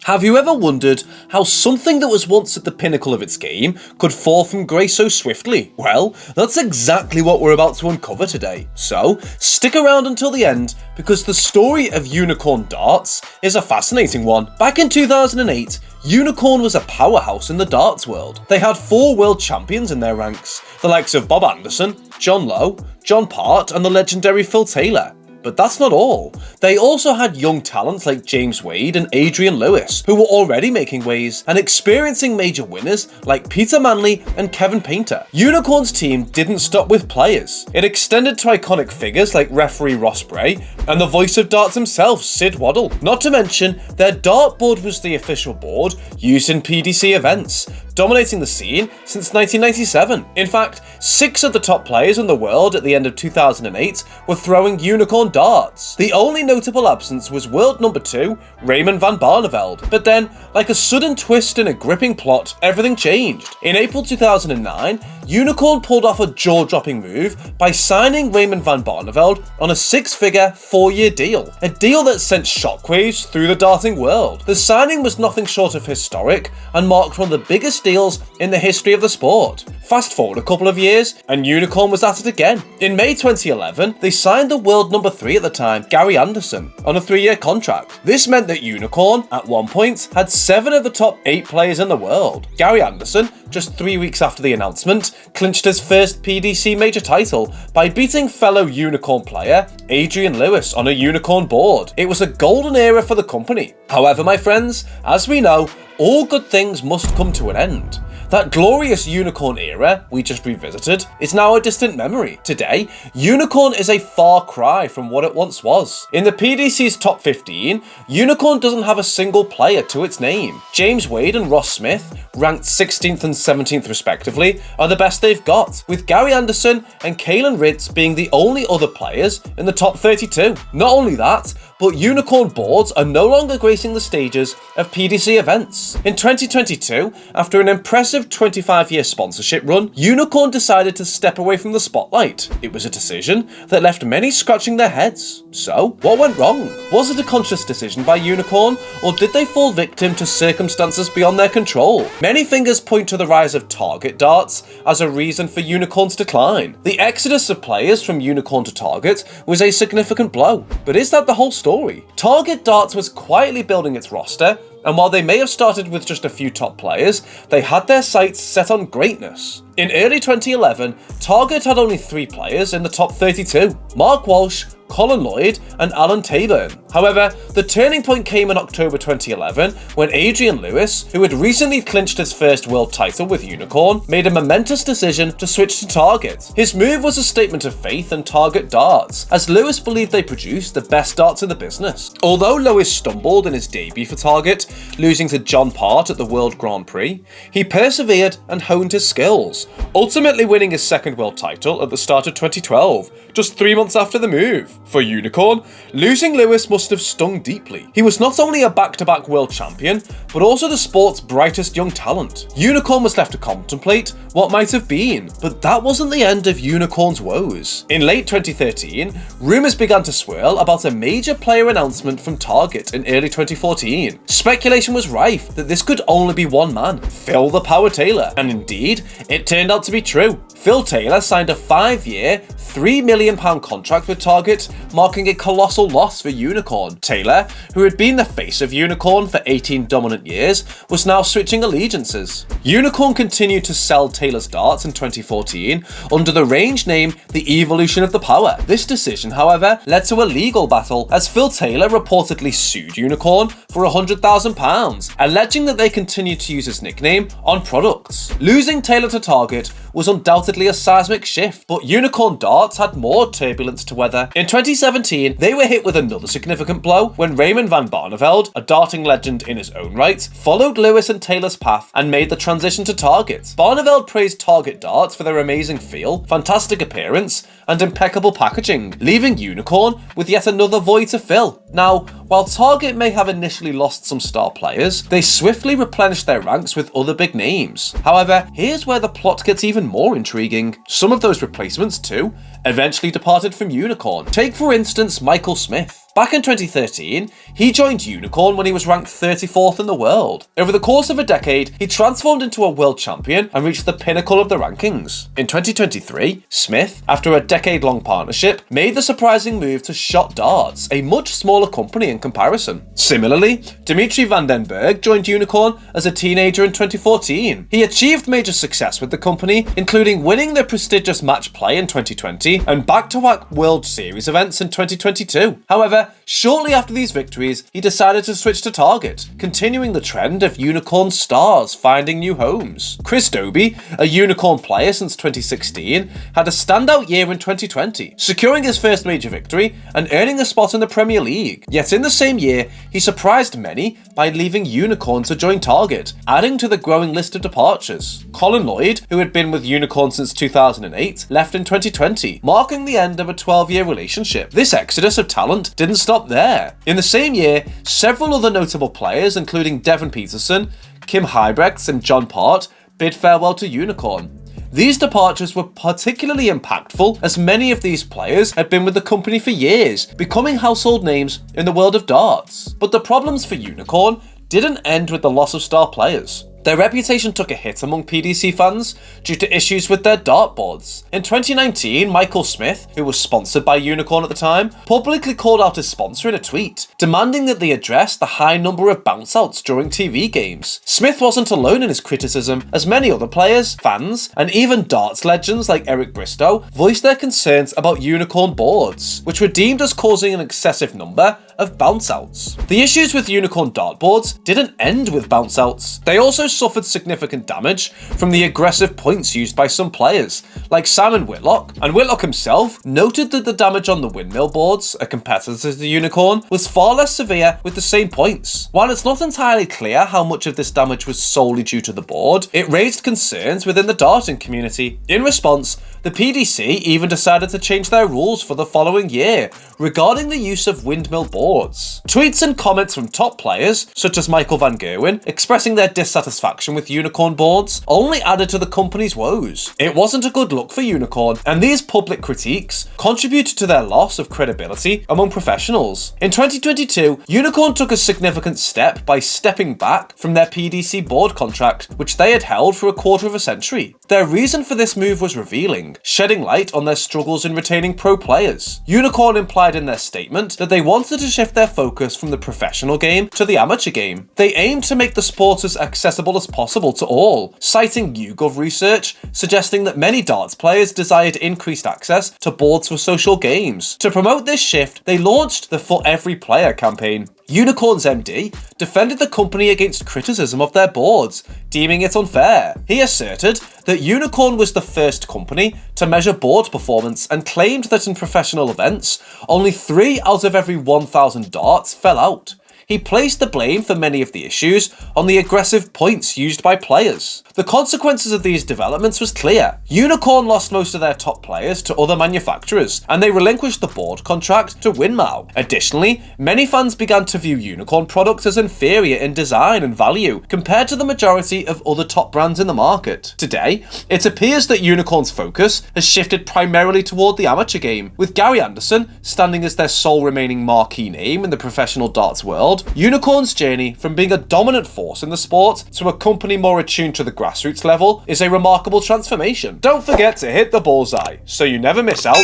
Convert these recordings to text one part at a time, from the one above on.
Have you ever wondered how something that was once at the pinnacle of its game could fall from grace so swiftly? Well, that's exactly what we're about to uncover today. So, stick around until the end, because the story of Unicorn Darts is a fascinating one. Back in 2008, Unicorn was a powerhouse in the darts world. They had 4 world champions in their ranks, the likes of Bob Anderson, John Lowe, John Part, and the legendary Phil Taylor. But that's not all. They also had young talents like James Wade and Adrian Lewis, who were already making waves and experiencing major winners like Peter Manley and Kevin Painter. Unicorn's team didn't stop with players. It extended to iconic figures like referee Ross Bray and the voice of darts himself, Sid Waddle. Not to mention, their dartboard was the official board used in PDC events, dominating the scene since 1997. In fact, 6 of the top players in the world at the end of 2008 were throwing Unicorn darts. The only notable absence was world number 2, Raymond van Barneveld. But then, like a sudden twist in a gripping plot, everything changed. In April 2009, Unicorn pulled off a jaw-dropping move by signing Raymond van Barneveld on a 6-figure, 4-year deal. A deal that sent shockwaves through the darting world. The signing was nothing short of historic and marked one of the biggest deals in the history of the sport. Fast forward a couple of years, and Unicorn was at it again. In May 2011, they signed the world number 3 at the time, Gary Anderson, on a 3-year contract. This meant that Unicorn, at one point, had 7 of the top 8 players in the world. Gary Anderson, just 3 weeks after the announcement, clinched his first PDC major title by beating fellow Unicorn player Adrian Lewis on a Unicorn board. It was a golden era for the company. However, my friends, as we know, all good things must come to an end. That glorious Unicorn era we just revisited is now a distant memory. Today, Unicorn is a far cry from what it once was. In the PDC's top 15, Unicorn doesn't have a single player to its name. James Wade and Ross Smith, ranked 16th and 17th respectively, are the best they've got, with Gary Anderson and Kalen Ritz being the only other players in the top 32. Not only that, but Unicorn boards are no longer gracing the stages of PDC events. In 2022, after an impressive 25-year sponsorship run, Unicorn decided to step away from the spotlight. It was a decision that left many scratching their heads. So, what went wrong? Was it a conscious decision by Unicorn, or did they fall victim to circumstances beyond their control? Many fingers point to the rise of target darts as a reason for Unicorn's decline. The exodus of players from Unicorn to Target was a significant blow. But is that the whole story? Target Darts was quietly building its roster, and while they may have started with just a few top players, they had their sights set on greatness. In early 2011, Target had only 3 players in the top 32, Mark Walsh, Colin Lloyd, and Alan Taburn. However, the turning point came in October 2011 when Adrian Lewis, who had recently clinched his first world title with Unicorn, made a momentous decision to switch to Target. His move was a statement of faith in Target Darts, as Lewis believed they produced the best darts in the business. Although Lewis stumbled in his debut for Target, losing to John Part at the World Grand Prix, he persevered and honed his skills, ultimately winning his 2nd world title at the start of 2012, just 3 months after the move. For Unicorn, losing Lewis must have stung deeply. He was not only a back-to-back world champion, but also the sport's brightest young talent. Unicorn was left to contemplate what might have been, but that wasn't the end of Unicorn's woes. In late 2013, rumours began to swirl about a major player announcement from Target in early 2014. Speculation was rife that this could only be one man, Phil the Power Taylor, and indeed, it turned out to be true. Phil Taylor signed a 5-year, £3 million contract with Target, marking a colossal loss for Unicorn. Taylor, who had been the face of Unicorn for 18 dominant years, was now switching allegiances. Unicorn continued to sell Taylor's darts in 2014 under the range name The Evolution of the Power. This decision, however, led to a legal battle as Phil Taylor reportedly sued Unicorn for £100,000, alleging that they continued to use his nickname on products. Losing Taylor to Target was undoubtedly a seismic shift, but Unicorn Darts had more turbulence to weather. In 2017, they were hit with another significant blow when Raymond van Barneveld, a darting legend in his own right, followed Lewis and Taylor's path and made the transition to Target. Barneveld praised Target Darts for their amazing feel, fantastic appearance, and impeccable packaging, leaving Unicorn with yet another void to fill. Now, while Target may have initially lost some star players, they swiftly replenished their ranks with other big names. However, here's where the plot gets even more intriguing. Some of those replacements, too, eventually departed from Unicorn. Take for instance Michael Smith. Back in 2013, he joined Unicorn when he was ranked 34th in the world. Over the course of a decade, he transformed into a world champion and reached the pinnacle of the rankings. In 2023, Smith, after a decade-long partnership, made the surprising move to Shot Darts, a much smaller company in comparison. Similarly, Dimitri van den Berg joined Unicorn as a teenager in 2014. He achieved major success with the company, including winning the prestigious match play in 2020 and back-to-back World Series events in 2022. However, shortly after these victories, he decided to switch to Target, continuing the trend of Unicorn stars finding new homes. Chris Dobie, a Unicorn player since 2016, had a standout year in 2020, securing his first major victory and earning a spot in the Premier League. Yet in the same year, he surprised many by leaving Unicorn to join Target, adding to the growing list of departures. Colin Lloyd, who had been with Unicorn since 2008, left in 2020, marking the end of a 12-year relationship. This exodus of talent didn't stop there. In the same year, several other notable players, including Devon Peterson, Kim Huybrechts, and John Part, bid farewell to Unicorn. These departures were particularly impactful as many of these players had been with the company for years, becoming household names in the world of darts. But the problems for Unicorn didn't end with the loss of star players. Their reputation took a hit among PDC fans due to issues with their dartboards. In 2019, Michael Smith, who was sponsored by Unicorn at the time, publicly called out his sponsor in a tweet, demanding that they address the high number of bounce-outs during TV games. Smith wasn't alone in his criticism, as many other players, fans, and even darts legends like Eric Bristow voiced their concerns about Unicorn boards, which were deemed as causing an excessive number of bounce-outs. The issues with Unicorn dartboards didn't end with bounce-outs. They also suffered significant damage from the aggressive points used by some players, like Simon Whitlock, and Whitlock himself noted that the damage on the windmill boards, a competitor to Unicorn, was far less severe with the same points. While it's not entirely clear how much of this damage was solely due to the board, it raised concerns within the darting community. In response, the PDC even decided to change their rules for the following year regarding the use of windmill boards. Tweets and comments from top players, such as Michael van Gerwen, expressing their dissatisfaction with Unicorn boards, only added to the company's woes. It wasn't a good look for Unicorn, and these public critiques contributed to their loss of credibility among professionals. In 2022, Unicorn took a significant step by stepping back from their PDC board contract, which they had held for a quarter of a century. Their reason for this move was revealing, shedding light on their struggles in retaining pro players. Unicorn implied in their statement that they wanted to shift their focus from the professional game to the amateur game. They aimed to make the sport as accessible as possible to all, citing YouGov research suggesting that many darts players desired increased access to boards for social games. To promote this shift, they launched the For Every Player campaign. Unicorn's MD defended the company against criticism of their boards, deeming it unfair. He asserted that Unicorn was the first company to measure board performance and claimed that in professional events, only 3 out of every 1,000 darts fell out. He placed the blame for many of the issues on the aggressive points used by players. The consequences of these developments was clear. Unicorn lost most of their top players to other manufacturers, and they relinquished the board contract to Winmau. Additionally, many fans began to view Unicorn products as inferior in design and value compared to the majority of other top brands in the market. Today, it appears that Unicorn's focus has shifted primarily toward the amateur game, with Gary Anderson standing as their sole remaining marquee name in the professional darts world. Unicorn's journey from being a dominant force in the sport to a company more attuned to the grassroots level is a remarkable transformation. Don't forget to hit the bullseye so you never miss out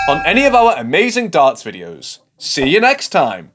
on any of our amazing darts videos. See you next time!